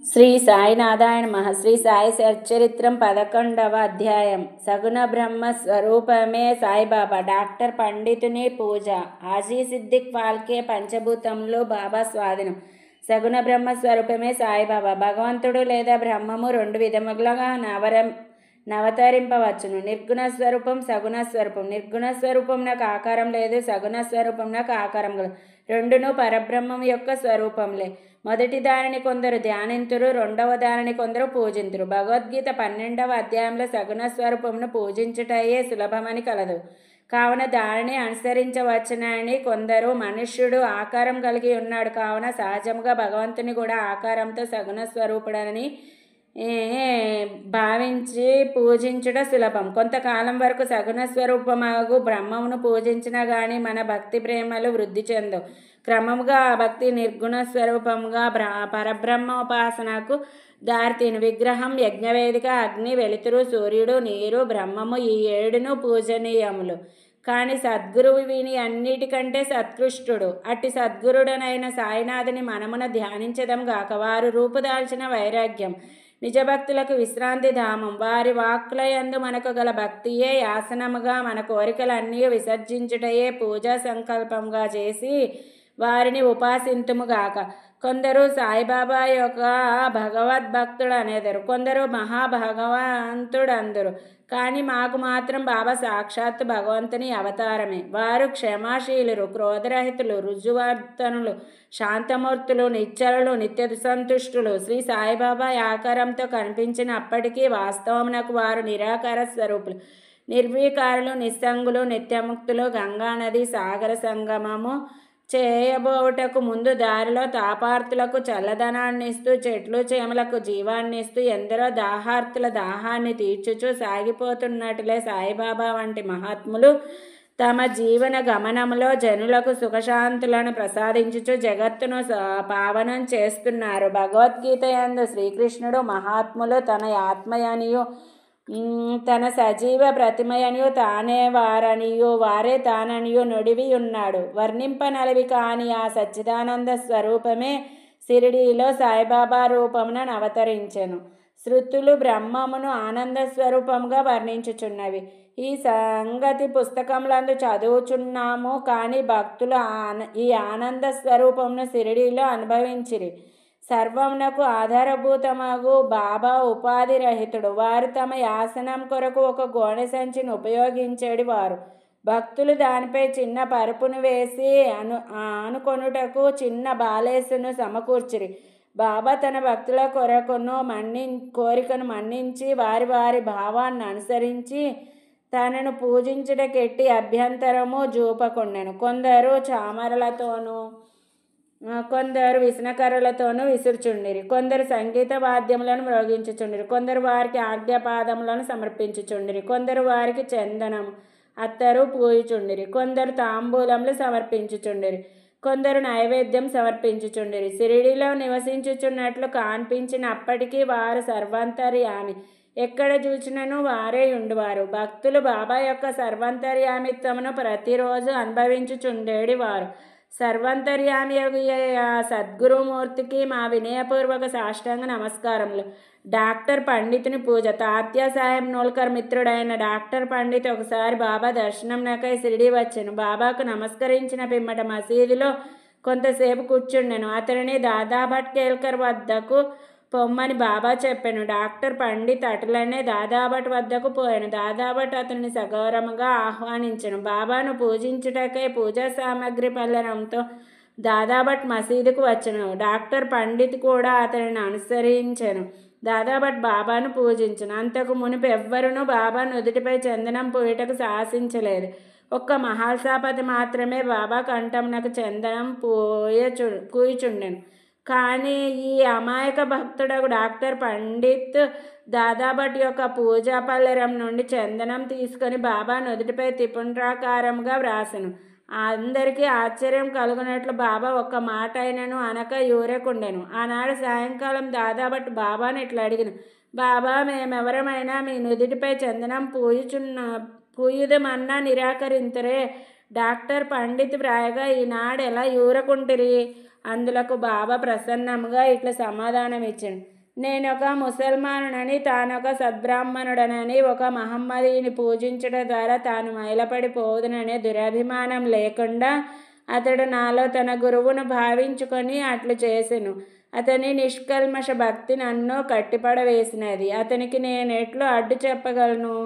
శ్రీ సాయినాథాయ నమః. శ్రీ సాయి సచ్చరిత్రం 11వ అధ్యాయం. సగుణ బ్రహ్మ స్వరూపమే సాయిబాబా. డాక్టర్ పండితుని పూజ. హాజీ సిద్దిక్ ఫాల్కే. పంచభూతములు బాబా స్వాధీనం. సగుణ బ్రహ్మ స్వరూపమే సాయిబాబా. భగవంతుడు లేదా బ్రహ్మము రెండు విధములుగా నవతరింపవచ్చును. నిర్గుణ స్వరూపం, సగుణ స్వరూపం. నిర్గుణ స్వరూపం నాకు ఆకారం లేదు, సగుణ స్వరూపం నాకు ఆకారం లేదు. రెండును పరబ్రహ్మం యొక్క స్వరూపంలే. మొదటి దానిని కొందరు ధ్యానింతురు, రెండవ దానిని కొందరు పూజింతురు. భగవద్గీత 12వ అధ్యాయంలో సగుణ స్వరూపమును పూజించుటయే సులభమని కలదు. కావున దానిని అనుసరించవచ్చునని కొందరు. మనుష్యుడు ఆకారం కలిగి ఉన్నాడు కావున సహజముగా భగవంతుని కూడా ఆకారంతో సగుణ స్వరూపుడని భావించి పూజించుట సులభం. కొంతకాలం వరకు సగుణ స్వరూపమగు బ్రహ్మమును పూజించినా గాని మన భక్తి ప్రేమలు వృద్ధి చెందవు. క్రమముగా ఆ భక్తి నిర్గుణ స్వరూపముగా పరబ్రహ్మోపాసనకు దారితీను. విగ్రహం, యజ్ఞవేదిక, అగ్ని, వెలుతురు, సూర్యుడు, నీరు, బ్రహ్మము ఈ ఏడును పూజనీయములు. కానీ సద్గురువు వీని అన్నిటికంటే సత్కృష్టుడు. అట్టి సద్గురుడనైన సాయినాథుని మనమున ధ్యానించదం గాక. వారు రూపుదాల్చిన వైరాగ్యం, నిజభక్తులకు విశ్రాంతి ధామం. వారి వాక్కులయందు మనకు గల భక్తియే యాసనముగా మన కోరికలన్నీ విసర్జించుటయే పూజా సంకల్పంగా చేసి వారిని ఉపాసింతుముగాక. కొందరు సాయిబాబా యొక్క భగవద్భక్తుడు అనేదరు, కొందరు మహాభగవంతుడందరు. కానీ మాకు మాత్రం బాబా సాక్షాత్తు భగవంతుని అవతారమే. వారు క్షమాశీలురు, క్రోధరహితులు, రుజువర్తనులు, శాంతమూర్తులు, నిశ్చలులు, నిత్య సంతుష్టులు. శ్రీ సాయిబాబా ఆకారంతో కనిపించినప్పటికీ వాస్తవమునకు వారు నిరాకార స్వరూపులు, నిర్వీకారులు, నిస్సంగులు, నిత్యముక్తులు. గంగానది సాగర సంగమము చేయబోటకు ముందు దారిలో తాపార్తులకు చల్లదనాన్నిస్తూ, చెట్లు చేమలకు జీవాన్నిస్తూ, ఎందరో దాహార్తుల దాహాన్ని తీర్చుచూ సాగిపోతున్నట్లే సాయిబాబా వంటి మహాత్ములు తమ జీవన గమనములో జనులకు సుఖశాంతులను ప్రసాదించుచు జగత్తును పావనం చేస్తున్నారు. భగవద్గీత యందు శ్రీకృష్ణుడు మహాత్ములు తన ఆత్మయనియు తన సజీవ ప్రతిమయనియు తానే వారనియు వారే తాననియు నుడివి ఉన్నాడు. వర్ణింపనలవి కాని ఆ సచ్చిదానంద స్వరూపమే షిరిడీలో సాయిబాబా రూపమున అవతరించెను. శృతులు బ్రహ్మమును ఆనంద స్వరూపంగా వర్ణించుచున్నవి. ఈ సంగతి పుస్తకములందు చదువుచున్నాము. కానీ భక్తులు ఈ ఆనంద స్వరూపమును షిరిడీలో అనుభవించిరి. సర్వమునకు ఆధారభూతమగు బాబా ఉపాధి రహితుడు. వారు తమ యాసనం కొరకు ఒక గోనె సంచిని ఉపయోగించేది వారు. భక్తులు దానిపై చిన్న పరుపును వేసి ఆనుకొనుటకు చిన్న బాలేసును సమకూర్చిరి. బాబా తన భక్తుల కోరికను మన్నించి వారి వారి భావాన్ని అనుసరించి తనను పూజించుటకెట్టి అభ్యంతరము చూపకుండెను. కొందరు చామరలతోనూ కొందరు విసనకర్రలతోనూ విసురుచుండిరి. కొందరు సంగీత వాద్యములను మ్రోగించుచుండిరి. కొందరు వారికి ఆజ్ఞాపాదములను సమర్పించుచుండిరి. కొందరు వారికి చందనము అత్తరు పూయుచుండిరి. కొందరు తాంబూలములు సమర్పించుచుండిరి. కొందరు నైవేద్యం సమర్పించుచుండిరి. షిరిడీలో నివసించుచున్నట్లు కనిపించినప్పటికీ వారు సర్వాంతర్యామి. ఎక్కడ చూచినను వారే ఉండువారు. భక్తులు బాబా యొక్క సర్వాంతర్యామిత్వమును ప్రతిరోజు అనుభవించుచుండేది వారు. సర్వాంతర్యామి సద్గురుమూర్తికి మా వినయపూర్వక సాష్టాంగ నమస్కారములు. డాక్టర్ పండితుని పూజ. తాత్యా సాహెబ్ నోల్కర్ మిత్రుడైన డాక్టర్ పండిత్ ఒకసారి బాబా దర్శనంకై షిరిడీ వచ్చెను. బాబాకు నమస్కరించిన పిమ్మట మసీదులో కొంతసేపు కూర్చుండెను. అతనిని దాదాభట్ కేల్కర్ వద్దకు పొమ్మని బాబా చెప్పాను. డాక్టర్ పండిత్ అటులనే దాదాభట్ వద్దకు పోయాను. దాదాభట్ అతనిని సగౌరవంగా ఆహ్వానించెను. బాబాను పూజించుటకై పూజా సామగ్రి పల్లెనంతో దాదాభట్ మసీదుకు వచ్చెను. డాక్టర్ పండిత్ కూడా అతనిని అనుసరించెను. దాదాభట్ బాబాను పూజించెను. అంతకు మునుపు ఎవ్వరునూ బాబా నుదుటిపై చందనం పూయటకు సాహసించలేదు. ఒక్క మహాల్సాపతి మాత్రమే బాబా కంఠమునకు చందనం పూయుచుండెను. కానీ ఈ అమాయక భక్తుడకు డాక్టర్ పండిత్ దాదాభట్ యొక్క పూజా పల్లెరం నుండి చందనం తీసుకొని బాబా నుదుటిపై త్రిపుండ్రాకారముగా వ్రాసెను. అందరికీ ఆశ్చర్యం కలుగునట్లు బాబా ఒక్క మాట అయినను అనక యూరకుండెను. ఆనాడు సాయంకాలం దాదాభట్ బాబాను ఇట్లా అడిగిన, బాబా, మేమెవరమైనా మీ నుదుటిపై చందనం పూయుదమన్నా నిరాకరింతరే. డాక్టర్ పండిత్ వ్రాయగా ఈనాడు ఎలా యూరకుంటిరి? అందులకు బాబా ప్రసన్నంగా ఇట్లా సమాధానం ఇచ్చాడు. నేనొక ముసల్మానునని, తానొక సద్బ్రాహ్మణుడనని, ఒక మహమ్మదీని పూజించడం ద్వారా తాను మైలపడిపోదుననే దురభిమానం లేకుండా అతడు నాలో తన గురువును భావించుకొని అట్లు చేసెను. అతని నిష్కల్మష భక్తి నన్ను కట్టిపడవేసినది. అతనికి నేనెట్లు అడ్డు చెప్పగలను?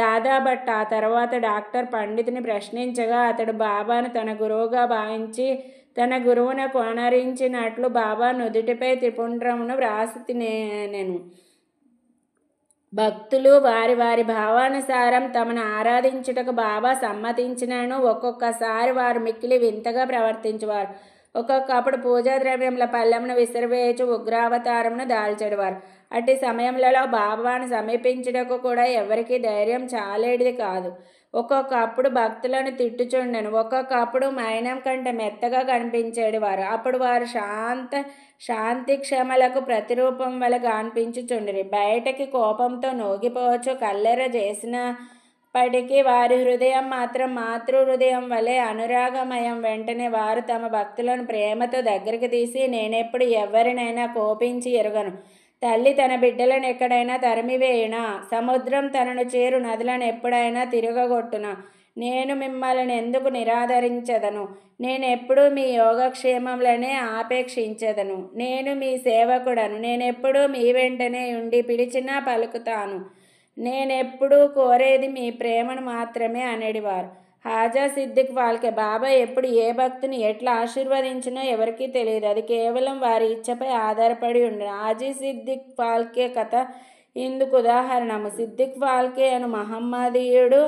దాదాభట్ ఆ తర్వాత డాక్టర్ పండితుని ప్రశ్నించగా అతడు బాబాను తన గురువుగా భావించి తన గురువును కొనరించినట్లు బాబా నుదుటిపై త్రిపుండ్రమును వ్రాసి తినేనెను. భక్తులు వారి వారి భావానుసారం తమను ఆరాధించుటకు బాబా సమ్మతించినను ఒక్కొక్కసారి వారు మిక్కిలి వింతగా ప్రవర్తించేవారు. ఒక్కొక్కప్పుడు పూజా ద్రవ్యముల పళ్ళెమును విసిరివేయచు ఉగ్రావతారమును దాల్చెడివారు. అట్టి సమయములలో బాబాను సమీపించుటకు కూడా ఎవరికీ ధైర్యం చాలేడిది కాదు. ఒక్కొక్కప్పుడు భక్తులను తిట్టుచుండెను. ఒక్కొక్కప్పుడు మైనం కంటే మెత్తగా కనిపించేడివారు. అప్పుడు వారు శాంతి క్షమలకు ప్రతిరూపం వలె కనిపించుచుండిరి. బయటకి కోపంతో నోగిపోవచ్చు కల్లెర చేసినప్పటికీ వారి హృదయం మాత్రం మాతృ హృదయం వలె అనురాగమయం. వెంటనే వారు తమ భక్తులను ప్రేమతో దగ్గరికి తీసి, నేనెప్పుడు ఎవరినైనా కోపించి ఎరుగను. తల్లి తన బిడ్డలను ఎక్కడైనా తరిమివేయునా? సముద్రం తనను చేరు నదులను ఎప్పుడైనా తిరగగొట్టునా? నేను మిమ్మల్ని ఎందుకు నిరాదరించదను? నేనెప్పుడూ మీ యోగక్షేమములనే ఆపేక్షించదను. నేను మీ సేవకుడను. నేనెప్పుడూ మీ వెంటనే ఉండి పిలిచినా పలుకుతాను. నేనెప్పుడూ కోరేది మీ ప్రేమను మాత్రమే అనేడివారు. హాజా సిద్దిక్ ఫాల్కే బాబా ఎప్పుడు ఏ భక్తుని ఎట్లా ఆశీర్వదించినో ఎవరికీ తెలియదు. అది కేవలం వారి ఇచ్చపై ఆధారపడి ఉండను. హాజీ సిద్దిక్ ఫాల్కే కథ ఇందుకు ఉదాహరణము. సిద్దిక్ ఫాల్కే అను మహమ్మదీయుడు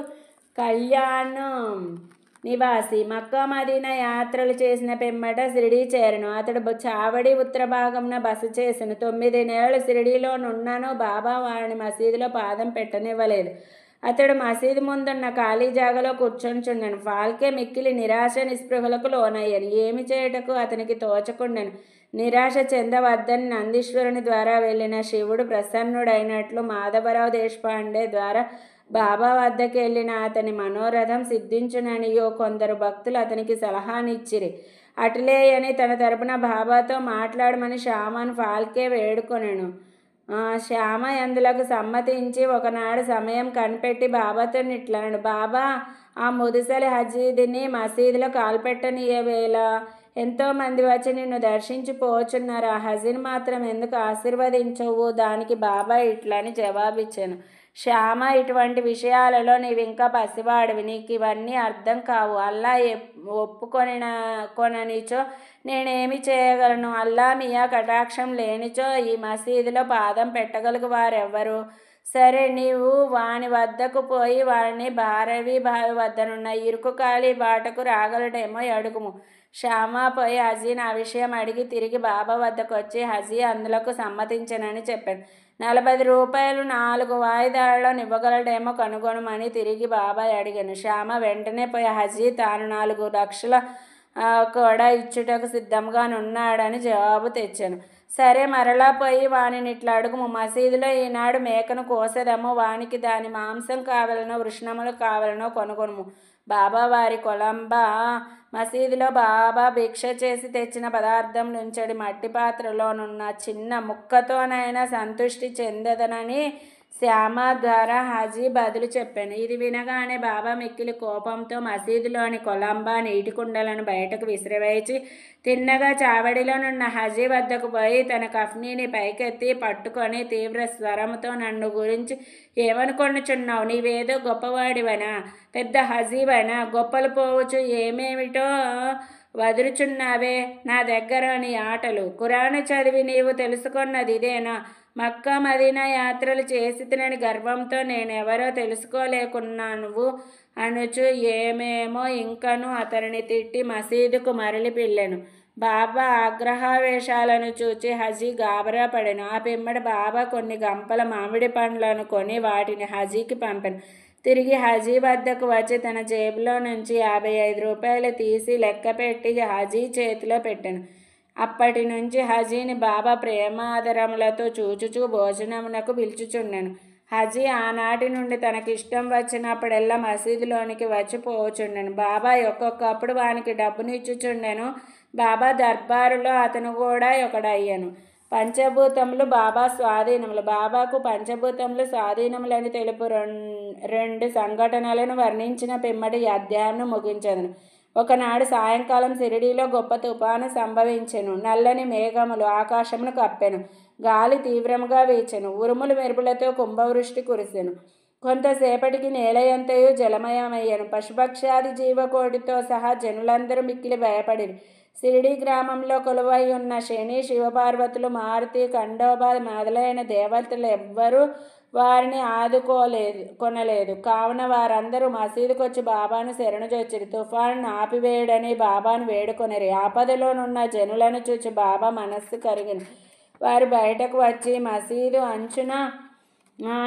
కళ్యాణం నివాసి. మక్కా మదీనా యాత్రలు చేసిన పిమ్మట షిరిడీ చేరెను. అతడు చావడి ఉత్తర భాగంన బస చేసెను. 9 నెలలు షిరిడీలో నున్నను బాబా వారిని మసీదులో పాదం పెట్టనివ్వలేదు. అతడు మసీదు ముందున్న ఖాళీ జాగలో కూర్చొనిచుండెను. ఫాల్కే మిక్కిలి నిరాశ నిస్పృహలకు లోనయ్యాను. ఏమి చేయుటకు అతనికి తోచకుండెను. నిరాశ చెందవద్దని నందీశ్వరుని ద్వారా వెళ్ళిన శివుడు ప్రసన్నుడైనట్లు మాధవరావు దేశపాండే ద్వారా బాబా వద్దకు వెళ్ళిన అతని మనోరథం సిద్ధించుననియో కొందరు భక్తులు అతనికి సలహానిచ్చిరి. అటులేయని తన తరపున బాబాతో మాట్లాడమని శ్యామను ఫాల్కే వేడుకొనెను. శ్యామ ఎందులకు సమ్మతించి ఒకనాడు సమయం కనిపెట్టి బాబాతో ఇట్లనడు. బాబా, ఆ ముదుసలి హజీదిని మసీదులో కాల్పెట్టనీయవేళ ఎంతోమంది వచ్చి నిన్ను దర్శించిపోచున్నారు. ఆ హజీని మాత్రం ఎందుకు ఆశీర్వదించవు? దానికి బాబా ఇట్లని జవాబిచ్చాను. శ్యామ, ఇటువంటి విషయాలలో నీవింకా పసివాడివి. నీకు ఇవన్నీ అర్థం కావు. అల్లా కొననిచో నేనేమి చేయగలను? అల్లా మియా కటాక్షం లేనిచో ఈ మసీదులో పాదం పెట్టగలుగు వారెవ్వరు? సరే, నీవు వాని వద్దకు పోయి వారిని బారవి బావి వద్దనున్న ఇరుకు ఖాళీ బాటకు రాగలడేమో అడుగుము. శ్యామ పోయి హజీని ఆ విషయం అడిగి తిరిగి బాబా వద్దకు వచ్చి హజీ అందులకు సమ్మతించనని చెప్పాను. 40 రూపాయలు 4 వాయిదాలలో ఇవ్వగలడేమో కనుగొనమని తిరిగి బాబా అడిగాను. శ్యామ వెంటనే పోయి హజీ తాను 4 లక్షల కూడా ఇచ్చుటకు సిద్ధంగానున్నాడని జవాబు తెచ్చాను. సరే, మరలా పోయి వానిని ఇట్లా అడుగుము. మసీదులో ఈనాడు మేకను కోసెదము. వానికి దాని మాంసం కావాలనో వృషణములు కావాలనో కొనుగొనుము. బాబా వారి కొలంబా మసీదులో బాబా భిక్ష చేసి తెచ్చిన పదార్థం నుంచడి మట్టి పాత్రలోనున్న చిన్న ముక్కతోనైనా సంతృష్టి చెందదనని శ్యామ ద్వారా హాజీ బదులు చెప్పాను. ఇది వినగానే బాబా మిక్కిలి కోపంతో మసీదులోని కొలంబా నీటి కుండలను బయటకు విసిరివేసి తిన్నగా చావడిలోనున్న హజీ వద్దకు పోయి తన కఫ్నీని పైకెత్తి పట్టుకొని తీవ్ర స్వరంతో నన్ను గురించి ఏమనుకొనుచున్నావు? నీవేదో గొప్పవాడివనా? పెద్ద హజీవనా? గొప్పలు పోవచ్చు ఏమేమిటో వదులుచున్నావే నా దగ్గర నీ ఆటలు. ఖురాను చదివి నీవు తెలుసుకున్నది ఇదేనా? మక్కా మదీనా యాత్రలు చేసి తినని గర్వంతో నేనెవరో తెలుసుకోలేకున్నాను అనుచు ఏమేమో ఇంకను అతనిని తిట్టి మసీదుకు మరలి పిల్లెను. బాబా ఆగ్రహావేశాలను చూచి హజీ గాబరా పడెను. ఆ పిమ్మడి బాబా కొన్ని గంపల మామిడి పండ్లను కొని వాటిని హజీకి పంపాను. తిరిగి హజీ వద్దకు వచ్చి తన జేబులో నుంచి 55 రూపాయలు తీసి లెక్కపెట్టి హజీ చేతిలో పెట్టాను. అప్పటి నుంచి హజీని బాబా ప్రేమాదరములతో చూచుచూ భోజనమునకు పిలుచుచుండెను. హజీ ఆనాటి నుండి తనకిష్టం వచ్చినప్పుడెల్లా మసీదులోనికి వచ్చి పోచుండెను. బాబా ఒక్కొక్కప్పుడు వానికి డబ్బునిచ్చుచుండెను. బాబా దర్బారులో అతను కూడా ఒకడయ్యను. పంచభూతములు బాబా స్వాధీనములు. బాబాకు పంచభూతములు స్వాధీనములని తెలుపు రెండు సంఘటనలను వర్ణించిన పిమ్మటి ఈ అధ్యాయంను ముగించదును. ఒకనాడు సాయంకాలం షిరిడీలో గొప్ప తుఫాను సంభవించెను. నల్లని మేఘములు ఆకాశమును కప్పెను. గాలి తీవ్రముగా వీచెను. ఉరుములు మెరుపులతో కుంభవృష్టి కురిసెను. కొంతసేపటికి నేలయంతయు జలమయమయ్యను. పశుపక్షాది జీవకోటితో సహా జనులందరూ మిక్కిలి భయపడిరి. షిరిడీ గ్రామంలో కొలువై ఉన్న శని, శివపార్వతులు, మారుతి, ఖండోబా మొదలైన దేవతలు ఎవ్వరూ వారిని కొనలేదు. కావున వారందరూ మసీదుకొచ్చి బాబాను శరణుజొచ్చిరి. తుఫాను ఆపివేయుడని బాబాను వేడుకొనిరి. ఆపదలోనున్న జనులను చూచి బాబా మనస్సు కరిగిన వారు బయటకు వచ్చి మసీదు అంచున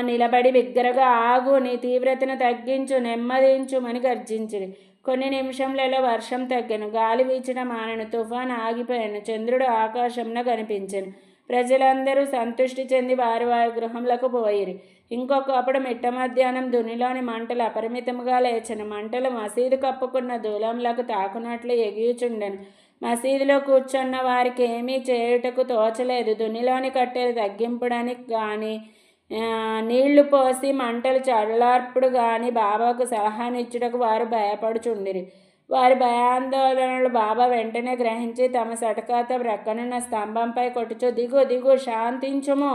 నిలబడి బిగ్గరగా, ఆగు, నీ తీవ్రతను తగ్గించు, నెమ్మదించుమని గర్జించిరి. కొన్ని నిమిషంలలో వర్షం తగ్గెను. గాలి వీచడం మానెను. తుఫాను ఆగిపోయాను. చంద్రుడు ఆకాశంలో కనిపించెను. ప్రజలందరూ సంతృష్టి చెంది వారి వారి గృహములకు పోయిరి. ఇంకొకప్పుడు మిట్ట మధ్యాహ్నం దునిలోని మంటలు అపరిమితముగా లేచెను. మంటలు మసీదు కప్పుకున్న దూలంలకు తాకునట్లు ఎగియుచుండెను. మసీదులో కూర్చున్న వారికి ఏమీ చేయుటకు తోచలేదు. దునిలోని కట్టెలు తగ్గింపుడానికి కానీ నీళ్లు పోసి మంటలు చల్లార్పుడు గాని బాబాకు సలహానిచ్చుటకు వారు భయపడుచుండిరి. వారి భయాందోళనలు బాబా వెంటనే గ్రహించి తమ సటకాత ప్రక్కనున్న స్తంభంపై కొట్టుచు, దిగు దిగు, శాంతించుము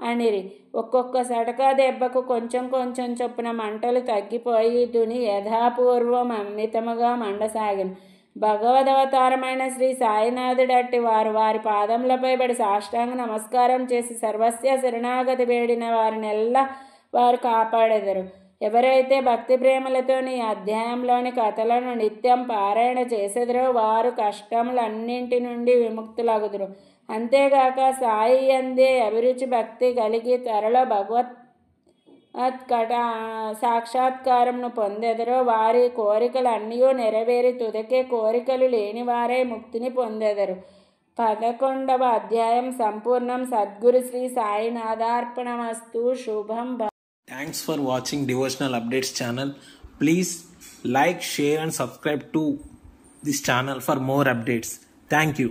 అనిరి. ఒక్కొక్క సటకా దెబ్బకు కొంచెం కొంచెం చొప్పున మంటలు తగ్గిపోయి దుని యథాపూర్వం అమితముగా మండసాగిను. భగవదవతారమైన శ్రీ సాయినాథుడట్టి వారు వారి పాదములపై పడి సాష్టాంగ నమస్కారం చేసి సర్వస్య శరణాగతి వేడిన వారినెల్లా వారు కాపాడెదరు. ఎవరైతే భక్తి ప్రేమలతో ఈ అధ్యాయంలోని కథలను నిత్యం పారాయణ చేసెదరో వారు కష్టములన్నింటి నుండి విముక్తులగుదురు. అంతేగాక సాయి యందే అభిరుచి భక్తి కలిగి త్వరలో భగవత్ సాక్షాత్కారమును పొందెదరో వారి కోరికలు అన్నీ నెరవేరి తుదకే కోరికలు లేనివారే ముక్తిని పొందెదరు. 11వ అధ్యాయం సంపూర్ణం. సద్గురు శ్రీ సాయినాథార్పణమస్తు. శుభం. Thanks for watching Devotional Updates channel. Please like, share and subscribe to this channel for more updates. Thank you.